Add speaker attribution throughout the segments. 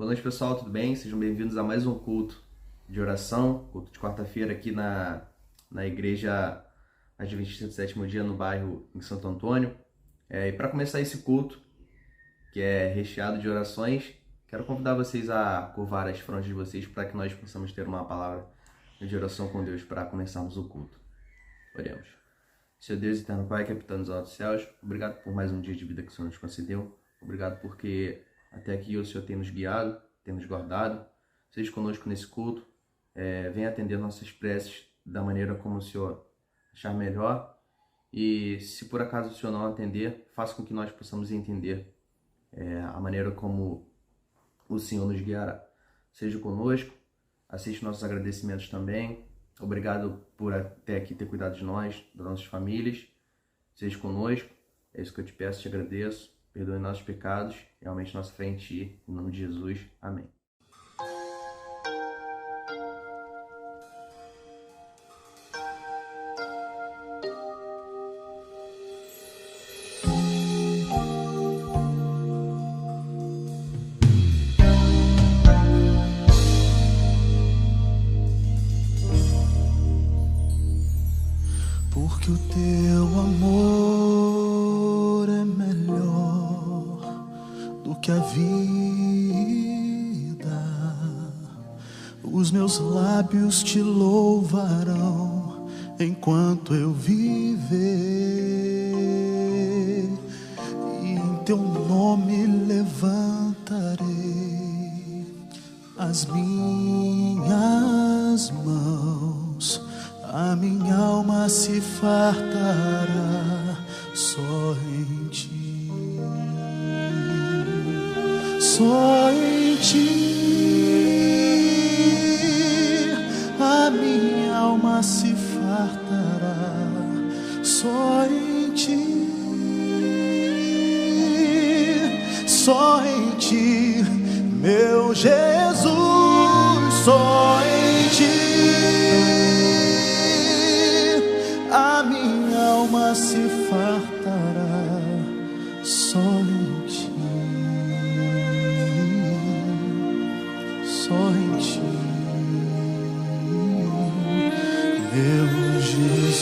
Speaker 1: Boa noite, pessoal, tudo bem? Sejam bem-vindos a mais um culto de oração, culto de quarta-feira aqui na Igreja Adventista do Sétimo Dia, no bairro em Santo Antônio. E para começar esse culto, que é recheado de orações, quero convidar vocês a curvar as frontes de vocês para que nós possamos ter uma palavra de oração com Deus para começarmos o culto. Oremos. Senhor Deus, eterno Pai, que habita nos altos céus, obrigado por mais um dia de vida que o Senhor nos concedeu. Obrigado porque até aqui o Senhor tem nos guiado, tem nos guardado. Seja conosco nesse culto. Venha atender nossas preces da maneira como o Senhor achar melhor. E se por acaso o Senhor não atender, faça com que nós possamos entender a maneira como o Senhor nos guiará. Seja conosco, assiste nossos agradecimentos também. Obrigado por até aqui ter cuidado de nós, das nossas famílias. Seja conosco, é isso que eu te peço, te agradeço. Perdoe nossos pecados e aumente nossa fé em Ti. Em nome de Jesus. Amém.
Speaker 2: Porque o Teu amor é melhor do que a vida. Os meus lábios Te louvarão enquanto eu viver, e em Teu nome levantarei as minhas mãos. A minha alma se fartará só em Ti, só em Ti. A minha alma se fartará só em Ti, só em Ti, meu Jesus, só em Ti. A minha alma se fartará só em Ti, só em Ti, meu Jesus.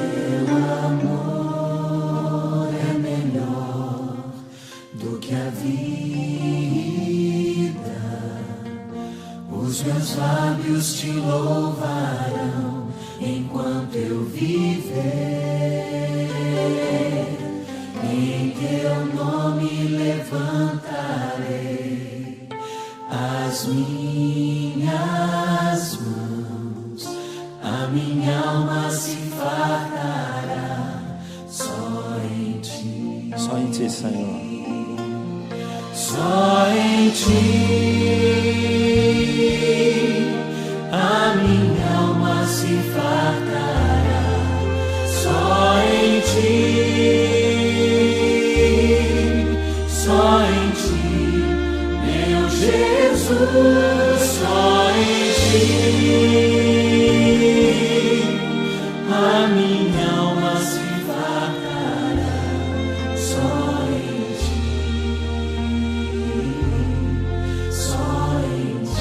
Speaker 3: Teu amor é melhor do que a vida. Os meus lábios Te louvarão enquanto eu viver. Em Teu nome levantarei as minhas mãos. A minha alma se fartará só em Ti.
Speaker 4: Só em Ti, Senhor.
Speaker 3: Só em Ti. A minha alma se fartará só em Ti, só em Ti, meu Jesus, só em Ti. A minha alma se fartará só em Ti, só em Ti.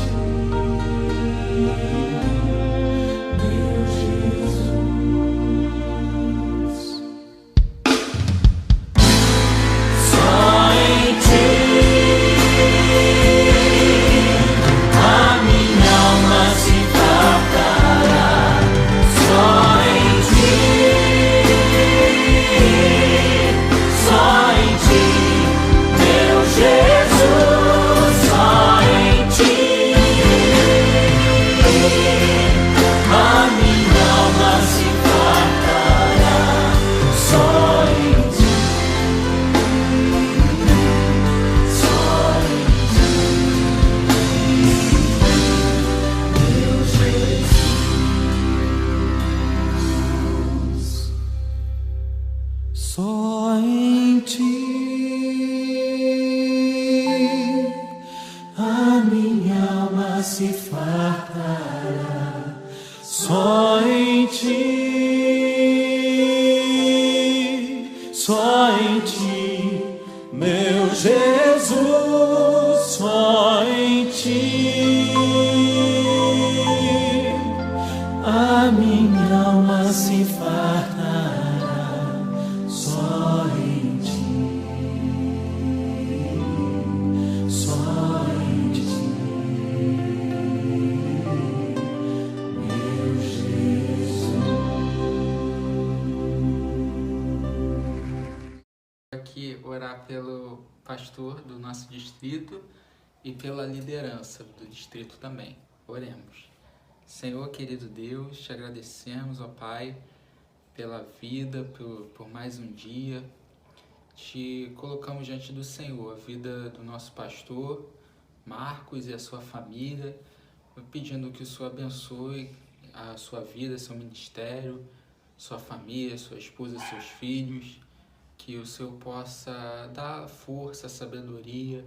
Speaker 3: Jesus, só em ti a minha alma se fartará, só em ti, só em ti, meu Jesus.
Speaker 4: Aqui orar pelo pastor do nosso distrito e pela liderança do distrito também. Oremos. Senhor, querido Deus, te agradecemos, ó Pai, pela vida, por mais um dia. Te colocamos diante do Senhor a vida do nosso pastor, Marcos, e a sua família, pedindo que o Senhor abençoe a sua vida, seu ministério, sua família, sua esposa, seus filhos, que o Senhor possa dar força, sabedoria,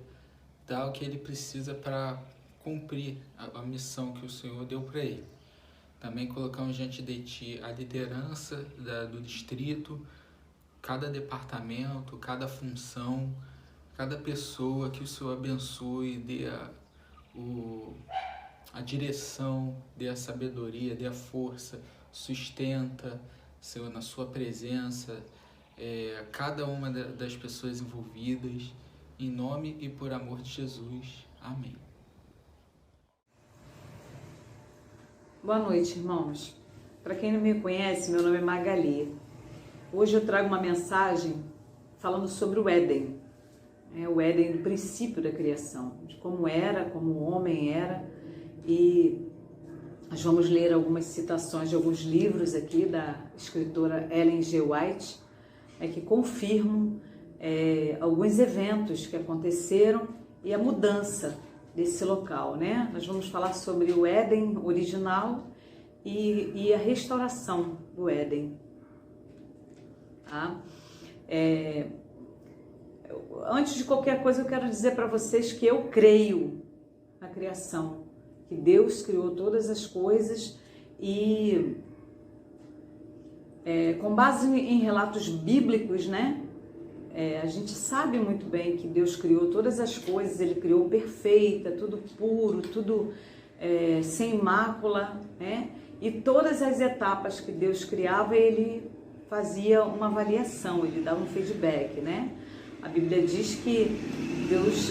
Speaker 4: dar o que ele precisa para cumprir a missão que o Senhor deu para ele. Também colocamos diante de Ti a liderança do distrito, cada departamento, cada função, cada pessoa, que o Senhor abençoe, dê a direção, dê a sabedoria, dê a força, sustenta, Senhor, na sua presença, cada uma das pessoas envolvidas, em nome e por amor de Jesus. Amém.
Speaker 5: Boa noite, irmãos. Para quem não me conhece, meu nome é Magali. Hoje eu trago uma mensagem falando sobre o Éden. O Éden do princípio da criação, de como era, como o homem era. E nós vamos ler algumas citações de alguns livros aqui da escritora Ellen G. White, que confirmam alguns eventos que aconteceram e a mudança desse local, né? Nós vamos falar sobre o Éden original e a restauração do Éden. Tá? Antes de qualquer coisa, eu quero dizer para vocês que eu creio na criação, que Deus criou todas as coisas e com base em relatos bíblicos, né? A gente sabe muito bem que Deus criou todas as coisas, Ele criou perfeita, tudo puro, tudo sem mácula, né? E todas as etapas que Deus criava, Ele fazia uma avaliação, Ele dava um feedback, né? A Bíblia diz que Deus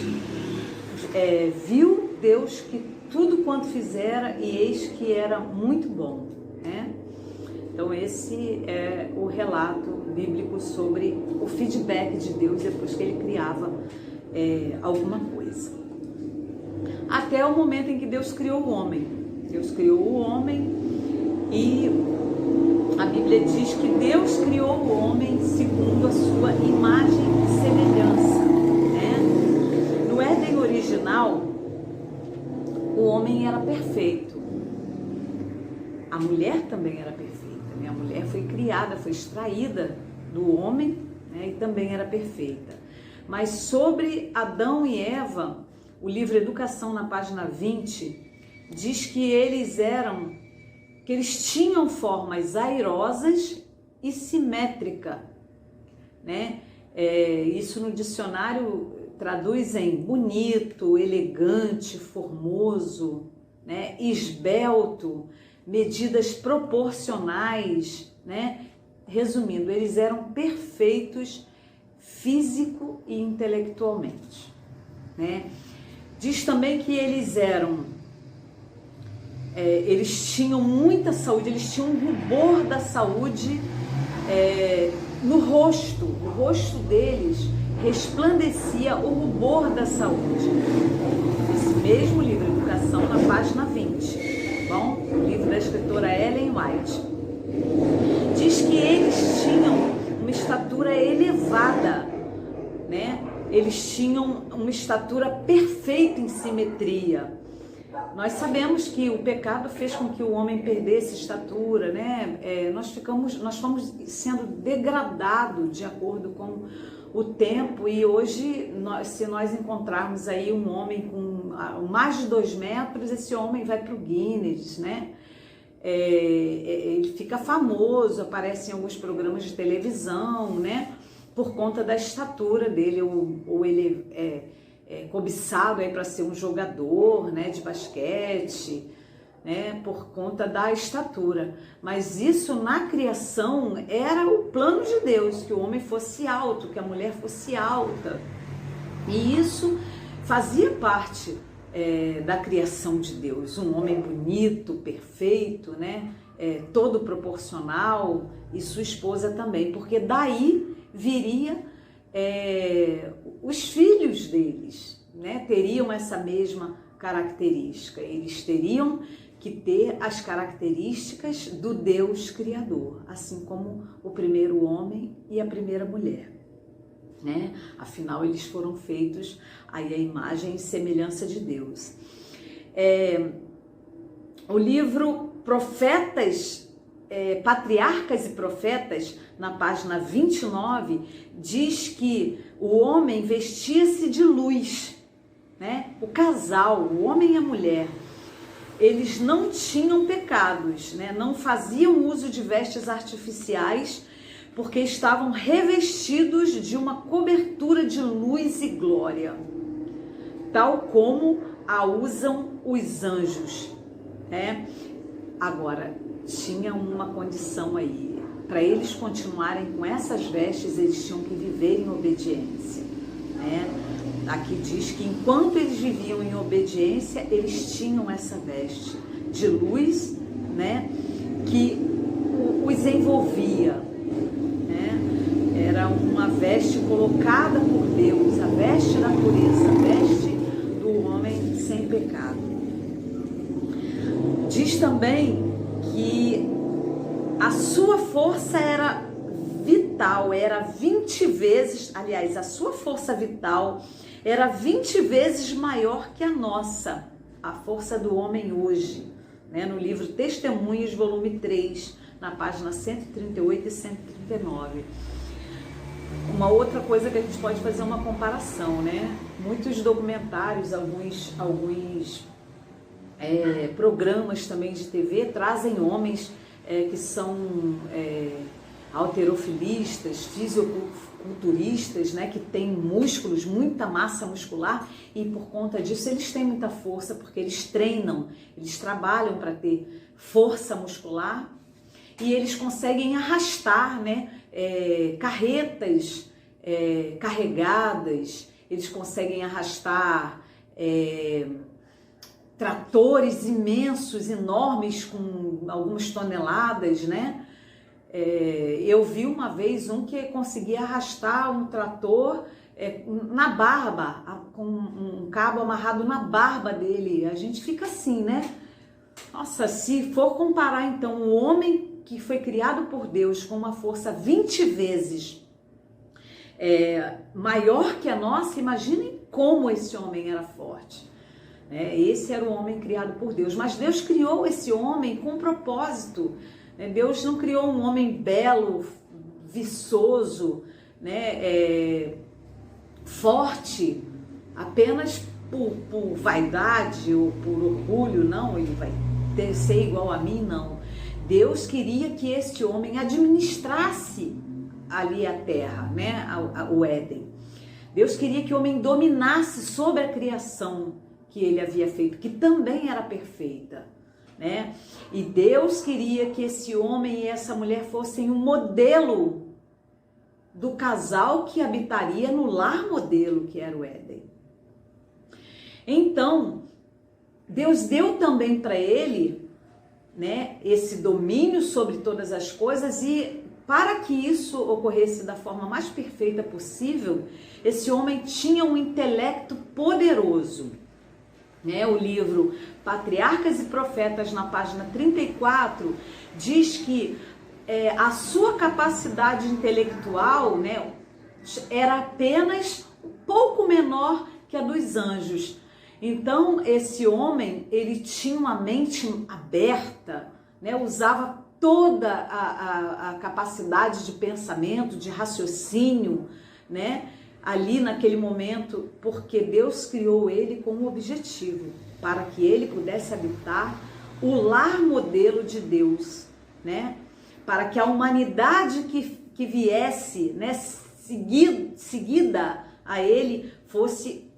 Speaker 5: viu Deus que tudo quanto fizera e eis que era muito bom, né? Então esse é o relato bíblico sobre o feedback de Deus depois que Ele criava alguma coisa. Até o momento em que Deus criou o homem. Deus criou o homem e a Bíblia diz que Deus criou o homem segundo a sua imagem e semelhança, né? No Éden original, o homem era perfeito. A mulher também era perfeita. A mulher foi criada, foi extraída do homem, né, e também era perfeita. Mas sobre Adão e Eva, o livro Educação, na página 20, diz que eles tinham formas airosas e simétrica, né? Isso no dicionário traduz em bonito, elegante, formoso, né? Esbelto, medidas proporcionais, né? Resumindo, eles eram perfeitos físico e intelectualmente, né? Diz também que eles tinham muita saúde, eles tinham um rubor da saúde no rosto. O rosto deles resplandecia o rubor da saúde. Esse mesmo livro, Educação, na página 20. Bom, o livro da escritora Ellen White. Diz que eles tinham uma estatura elevada, né? Eles tinham uma estatura perfeita em simetria. Nós sabemos que o pecado fez com que o homem perdesse estatura, né? Nós fomos sendo degradados de acordo com o tempo, e hoje, se nós encontrarmos aí um homem com mais de 2 metros, esse homem vai para o Guinness, né? Ele fica famoso, aparece em alguns programas de televisão, né? por conta da estatura dele, ou ele é cobiçado para ser um jogador, né, de basquete, né, por conta da estatura. Mas isso na criação era o plano de Deus, que o homem fosse alto, que a mulher fosse alta. E isso fazia parte da criação de Deus. Um homem bonito, perfeito, né, todo proporcional, e sua esposa também, porque daí viria os filhos deles, né, teriam essa mesma característica. Eles teriam que ter as características do Deus Criador, assim como o primeiro homem e a primeira mulher, né? Afinal, eles foram feitos aí à imagem e semelhança de Deus. O livro Profetas, Patriarcas e Profetas, na página 29, diz que o homem vestia-se de luz, né? O casal, o homem e a mulher, eles não tinham pecados, né? Não faziam uso de vestes artificiais, porque estavam revestidos de uma cobertura de luz e glória, tal como a usam os anjos, né? Agora, tinha uma condição aí. Para eles continuarem com essas vestes, eles tinham que viver em obediência, né? Aqui diz que enquanto eles viviam em obediência, eles tinham essa veste de luz, né, que os envolvia, né? Era uma veste colocada por Deus, a veste da pureza, a veste do homem sem pecado. Diz também que a sua força era vital, era 20 vezes, aliás, a sua força vital era 20 vezes maior que a nossa, a força do homem hoje, né? No livro Testemunhos, volume 3, na página 138 e 139. Uma outra coisa que a gente pode fazer uma comparação, né? Muitos documentários, alguns programas também de TV trazem homens que são halterofilistas, fisiculturistas, né, que têm músculos, muita massa muscular, e por conta disso eles têm muita força, porque eles treinam, eles trabalham para ter força muscular, e eles conseguem arrastar, né, carretas carregadas, eles conseguem arrastar tratores imensos, enormes, com algumas toneladas, né? Eu vi uma vez um que conseguia arrastar um trator na barba, com um cabo amarrado na barba dele. A gente fica assim, né? Nossa, se for comparar então o homem que foi criado por Deus com uma força 20 vezes maior que a nossa, imaginem como esse homem era forte. Esse era o homem criado por Deus, mas Deus criou esse homem com um propósito. Deus não criou um homem belo, viçoso, né, forte, apenas por vaidade ou por orgulho. Não, ele vai ser igual a mim, não. Deus queria que este homem administrasse ali a terra, né, o Éden. Deus queria que o homem dominasse sobre a criação que ele havia feito, que também era perfeita, né? E Deus queria que esse homem e essa mulher fossem um modelo do casal que habitaria no lar modelo que era o Éden. Então, Deus deu também para ele, né, esse domínio sobre todas as coisas, e para que isso ocorresse da forma mais perfeita possível, esse homem tinha um intelecto poderoso. O livro Patriarcas e Profetas, na página 34, diz que a sua capacidade intelectual, né, era apenas um pouco menor que a dos anjos. Então, esse homem, ele tinha uma mente aberta, né, usava toda a capacidade de pensamento, de raciocínio, né, ali naquele momento, porque Deus criou ele com um objetivo, para que ele pudesse habitar o lar modelo de Deus, né? Para que a humanidade que viesse, né, seguida a ele fosse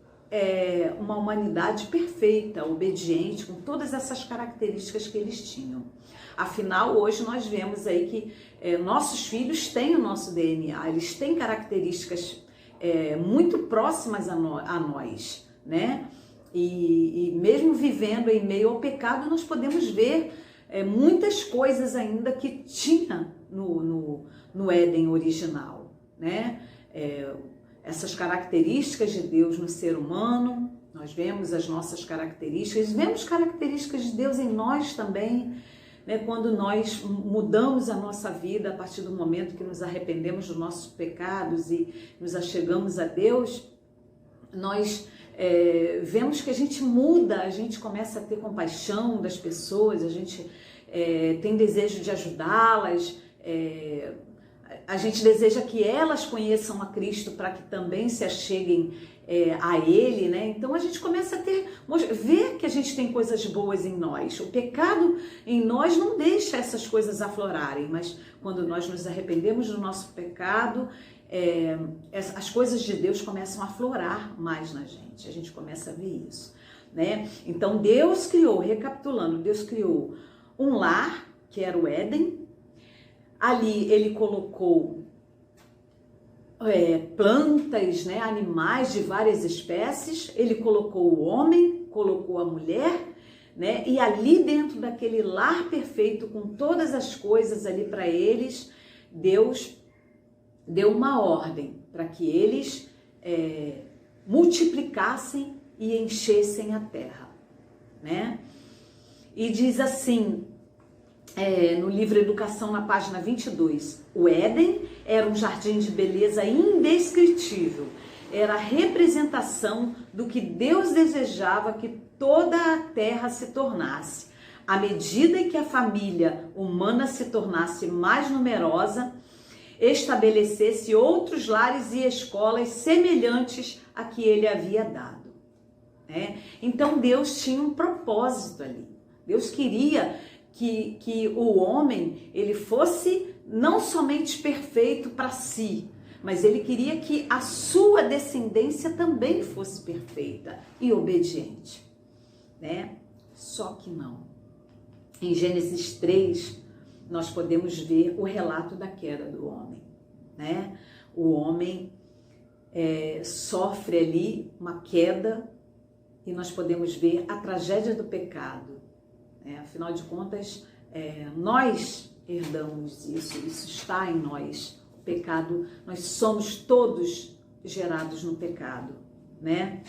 Speaker 5: uma humanidade perfeita, obediente, com todas essas características que eles tinham. Afinal, hoje nós vemos aí que nossos filhos têm o nosso DNA, eles têm características muito próximas a nós, né? E mesmo vivendo em meio ao pecado, nós podemos ver muitas coisas ainda que tinha no Éden original, né? Essas características de Deus no ser humano, nós vemos as nossas características, vemos características de Deus em nós também, né? Quando nós mudamos a nossa vida a partir do momento que nos arrependemos dos nossos pecados e nos achegamos a Deus, nós vemos que a gente muda, a gente começa a ter compaixão das pessoas, a gente tem desejo de ajudá-las, a gente deseja que elas conheçam a Cristo para que também se acheguem a Ele, né? Então a gente começa a ver que a gente tem coisas boas em nós. O pecado em nós não deixa essas coisas aflorarem, mas quando nós nos arrependemos do nosso pecado, as coisas de Deus começam a aflorar mais na gente. A gente começa a ver isso, né? Então Deus criou, recapitulando, Deus criou um lar, que era o Éden. Ali ele colocou plantas, né, animais de várias espécies, ele colocou o homem, colocou a mulher, né, e ali dentro daquele lar perfeito, com todas as coisas ali para eles, Deus deu uma ordem para que eles multiplicassem e enchessem a terra, né? E diz assim, no livro Educação, na página 22, o Éden era um jardim de beleza indescritível, era a representação do que Deus desejava que toda a terra se tornasse. À medida que a família humana se tornasse mais numerosa, estabelecesse outros lares e escolas semelhantes a que ele havia dado, né? Então Deus tinha um propósito ali. Deus queria que o homem ele fosse não somente perfeito para si, mas ele queria que a sua descendência também fosse perfeita e obediente, né? Só que não. Em Gênesis 3, nós podemos ver o relato da queda do homem, né? O homem sofre ali uma queda e nós podemos ver a tragédia do pecado. Afinal de contas, nós herdamos isso está em nós. O pecado, nós somos todos gerados no pecado, né?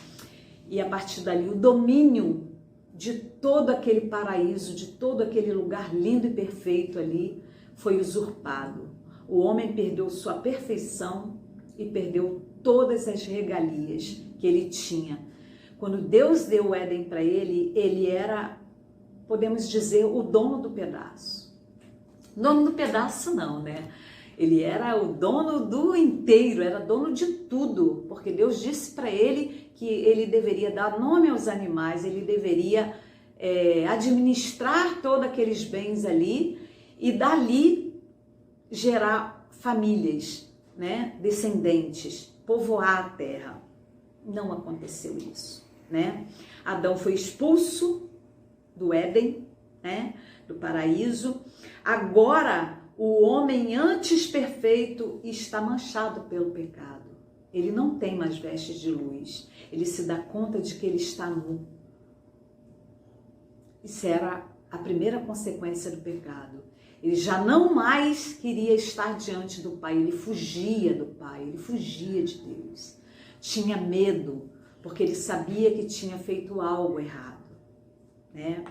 Speaker 5: E a partir dali, o domínio de todo aquele paraíso, de todo aquele lugar lindo e perfeito ali, foi usurpado. O homem perdeu sua perfeição e perdeu todas as regalias que ele tinha. Quando Deus deu o Éden para ele, ele era, podemos dizer, o dono do pedaço. Dono do pedaço não, né? Ele era o dono do inteiro, era dono de tudo, porque Deus disse para ele que ele deveria dar nome aos animais, ele deveria administrar todos aqueles bens ali e dali gerar famílias, né? Descendentes, povoar a terra. Não aconteceu isso, né? Adão foi expulso do Éden, né? Do paraíso. Agora, o homem antes perfeito está manchado pelo pecado. Ele não tem mais vestes de luz. Ele se dá conta de que ele está nu. Isso era a primeira consequência do pecado. Ele já não mais queria estar diante do Pai. Ele fugia do Pai, ele fugia de Deus. Tinha medo, porque ele sabia que tinha feito algo errado, né?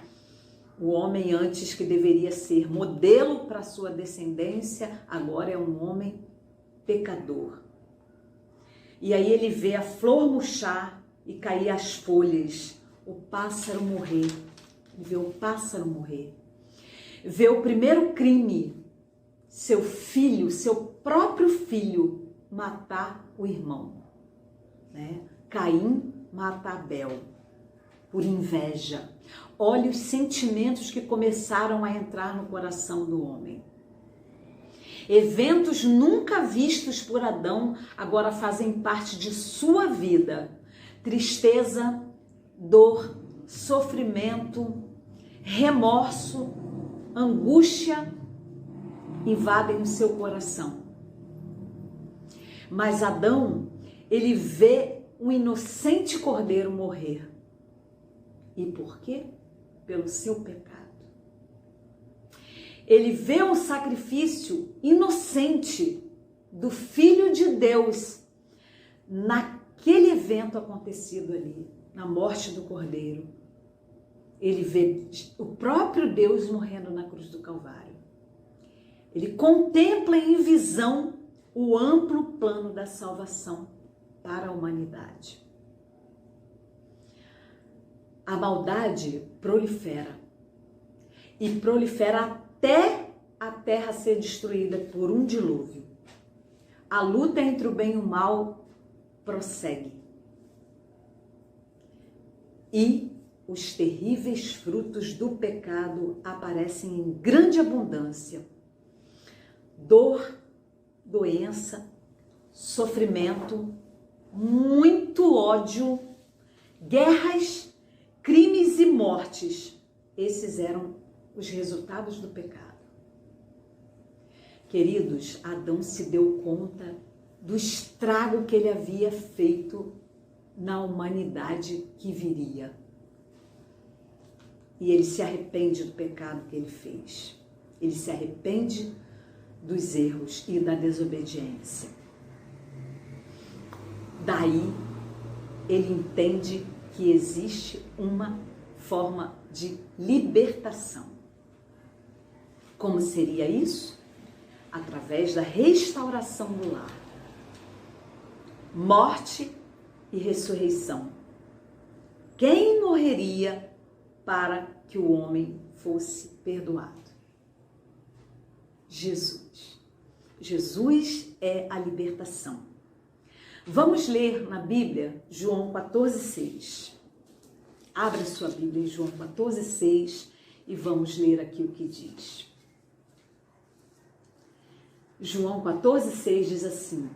Speaker 5: O homem antes que deveria ser modelo para sua descendência, agora é um homem pecador. E aí ele vê a flor murchar e cair as folhas, o pássaro morrer. Ele vê o pássaro morrer. Vê o primeiro crime, seu filho, seu próprio filho, matar o irmão, né? Caim mata Abel por inveja. Olha os sentimentos que começaram a entrar no coração do homem. Eventos nunca vistos por Adão agora fazem parte de sua vida. Tristeza, dor, sofrimento, remorso, angústia invadem o seu coração. Mas Adão, ele vê um inocente cordeiro morrer. E por quê? Pelo seu pecado. Ele vê um sacrifício inocente do Filho de Deus naquele evento acontecido ali, na morte do cordeiro. Ele vê o próprio Deus morrendo na cruz do Calvário. Ele contempla em visão o amplo plano da salvação para a humanidade. A maldade prolifera e prolifera até a terra ser destruída por um dilúvio. A luta entre o bem e o mal prossegue. E os terríveis frutos do pecado aparecem em grande abundância. Dor, doença, sofrimento, muito ódio, guerras, crimes e mortes. Esses eram os resultados do pecado. Queridos, Adão se deu conta do estrago que ele havia feito na humanidade que viria. E ele se arrepende do pecado que ele fez. Ele se arrepende dos erros e da desobediência. Daí, ele entende que existe uma forma de libertação. Como seria isso? Através da restauração do lar. Morte e ressurreição. Quem morreria para que o homem fosse perdoado? Jesus. Jesus é a libertação. Vamos ler na Bíblia João 14,6. Abra sua Bíblia em João 14,6 e vamos ler aqui o que diz. João 14,6 diz assim: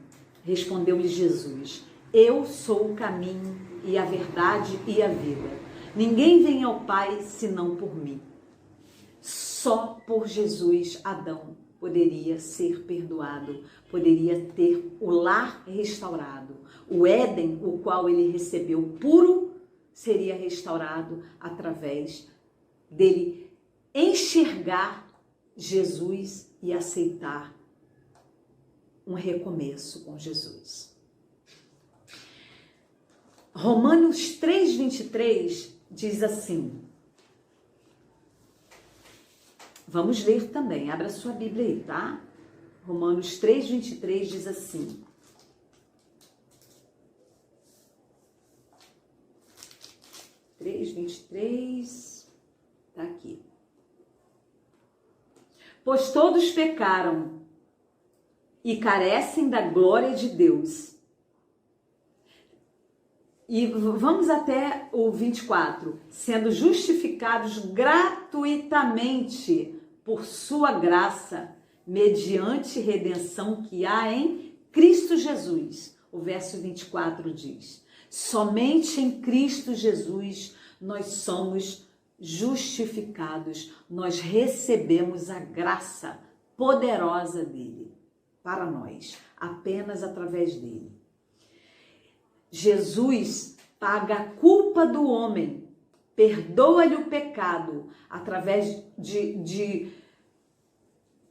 Speaker 5: respondeu-lhe Jesus: eu sou o caminho e a verdade e a vida. Ninguém vem ao Pai senão por mim. Só por Jesus Adão poderia ser perdoado, poderia ter o lar restaurado. O Éden, o qual ele recebeu puro, seria restaurado através dele enxergar Jesus e aceitar um recomeço com Jesus. Romanos 3,23 diz assim. Vamos ler também, abra sua Bíblia aí, tá? Romanos 3,23 diz assim. Tá aqui. Pois todos pecaram e carecem da glória de Deus. E vamos até o 24. Sendo justificados gratuitamente por sua graça, mediante redenção que há em Cristo Jesus. O verso 24 diz: somente em Cristo Jesus nós somos justificados, nós recebemos a graça poderosa dele para nós, apenas através dele. Jesus paga a culpa do homem, perdoa-lhe o pecado através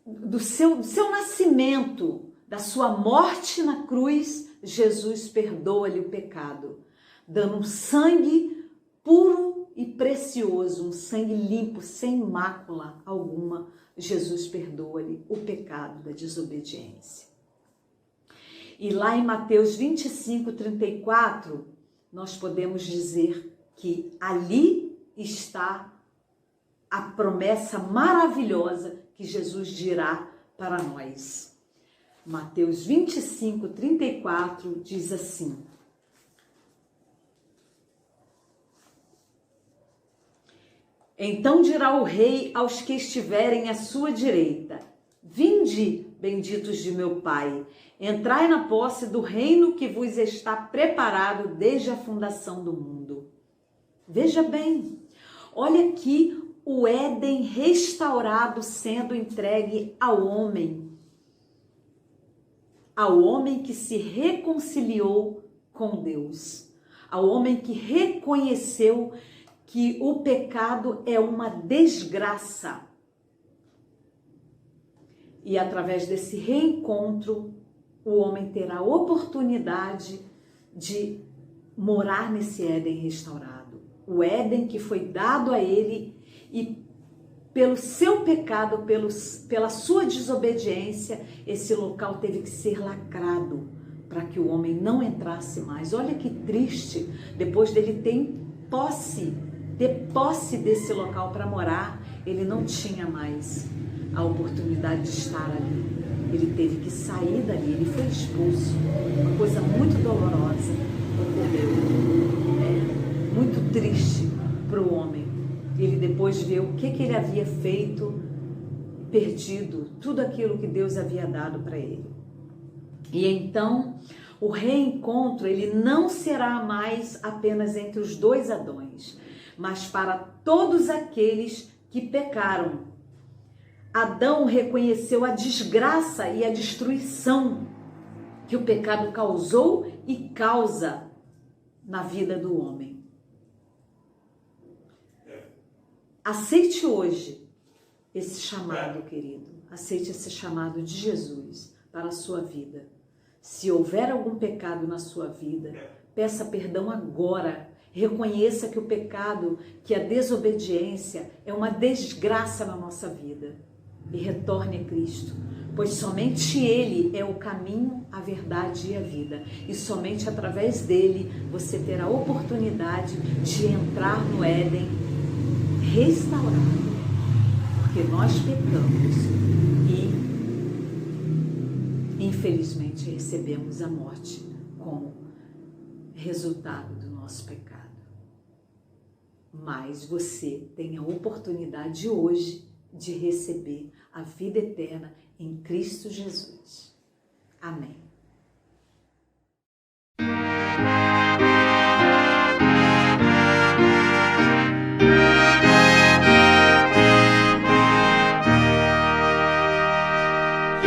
Speaker 5: do seu nascimento, da sua morte na cruz. Jesus perdoa-lhe o pecado, dando um sangue puro e precioso, um sangue limpo, sem mácula alguma. Jesus perdoa-lhe o pecado da desobediência. E lá em Mateus 25:34, nós podemos dizer que ali está a promessa maravilhosa que Jesus dirá para nós. Mateus 25:34 diz assim: então dirá o rei aos que estiverem à sua direita: vinde, benditos de meu Pai, entrai na posse do reino que vos está preparado desde a fundação do mundo. Veja bem, olha aqui o Éden restaurado sendo entregue ao homem que se reconciliou com Deus, ao homem que reconheceu que o pecado é uma desgraça. E através desse reencontro, o homem terá a oportunidade de morar nesse Éden restaurado. O Éden que foi dado a ele e pelo seu pecado, pela sua desobediência, esse local teve que ser lacrado para que o homem não entrasse mais. Olha que triste, depois dele ter posse desse local para morar, ele não tinha mais a oportunidade de estar ali. Ele teve que sair dali, ele foi expulso. Uma coisa muito dolorosa ocorreu. Muito triste para o homem. Ele depois vê o que ele havia feito, perdido tudo aquilo que Deus havia dado para ele. E então, o reencontro, ele não será mais apenas entre os dois Adões, mas para todos aqueles que pecaram. Adão reconheceu a desgraça e a destruição que o pecado causou e causa na vida do homem. Aceite hoje esse chamado, querido. Aceite esse chamado de Jesus para a sua vida. Se houver algum pecado na sua vida, peça perdão agora. Reconheça que o pecado, que a desobediência é uma desgraça na nossa vida. E retorne a Cristo, pois somente Ele é o caminho, a verdade e a vida. E somente através dele você terá a oportunidade de entrar no Éden restaurado. Porque nós pecamos e, infelizmente, recebemos a morte como resultado do nosso pecado. Mas você tem a oportunidade hoje de receber a vida eterna em Cristo Jesus. Amém.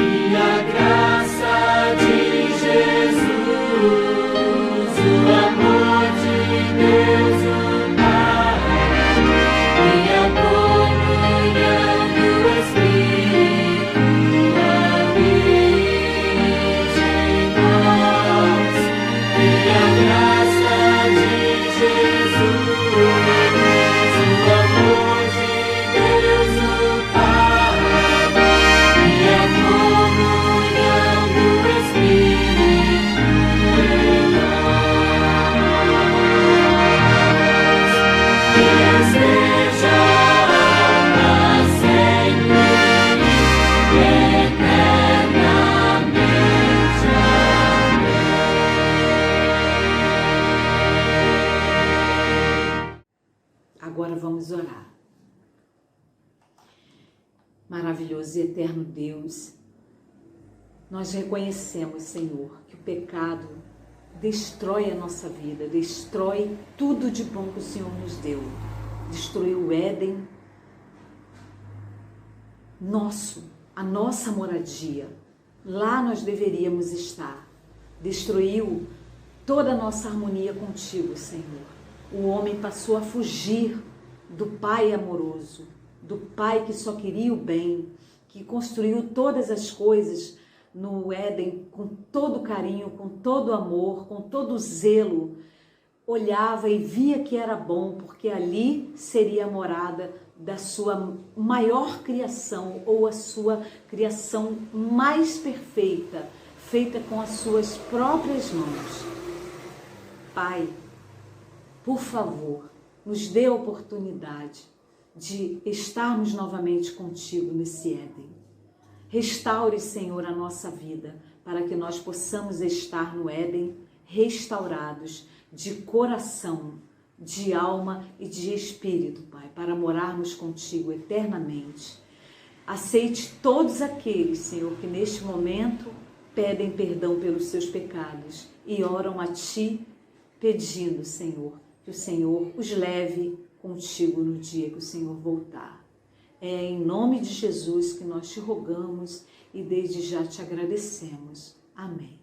Speaker 3: E a graça de Jesus, o amor de Deus, o Pai, e a comunhão do Espírito habite em nós. E a graça de Jesus, o amor de Deus, o Pai, e a comunhão do Espírito em nós, que esteja para sempre, eternamente. Amém.
Speaker 5: Agora vamos orar. Maravilhoso e eterno Deus, nós reconhecemos, Senhor, que o pecado destrói a nossa vida, destrói tudo de bom que o Senhor nos deu. Destruiu o Éden nosso, a nossa moradia. Lá nós deveríamos estar. Destruiu toda a nossa harmonia contigo, Senhor. O homem passou a fugir do Pai amoroso, do Pai que só queria o bem, que construiu todas as coisas no Éden com todo carinho, com todo amor, com todo zelo. Olhava e via que era bom, porque ali seria a morada da sua maior criação, ou a sua criação mais perfeita, feita com as suas próprias mãos. Pai, por favor, nos dê a oportunidade de estarmos novamente contigo nesse Éden. Restaure, Senhor, a nossa vida, para que nós possamos estar no Éden restaurados de coração, de alma e de espírito, Pai, para morarmos contigo eternamente. aceite todos aqueles, Senhor, que neste momento pedem perdão pelos seus pecados e oram a Ti, pedindo, Senhor, que o Senhor os leve contigo no dia que o Senhor voltar. É em nome de Jesus que nós te rogamos e desde já te agradecemos. Amém.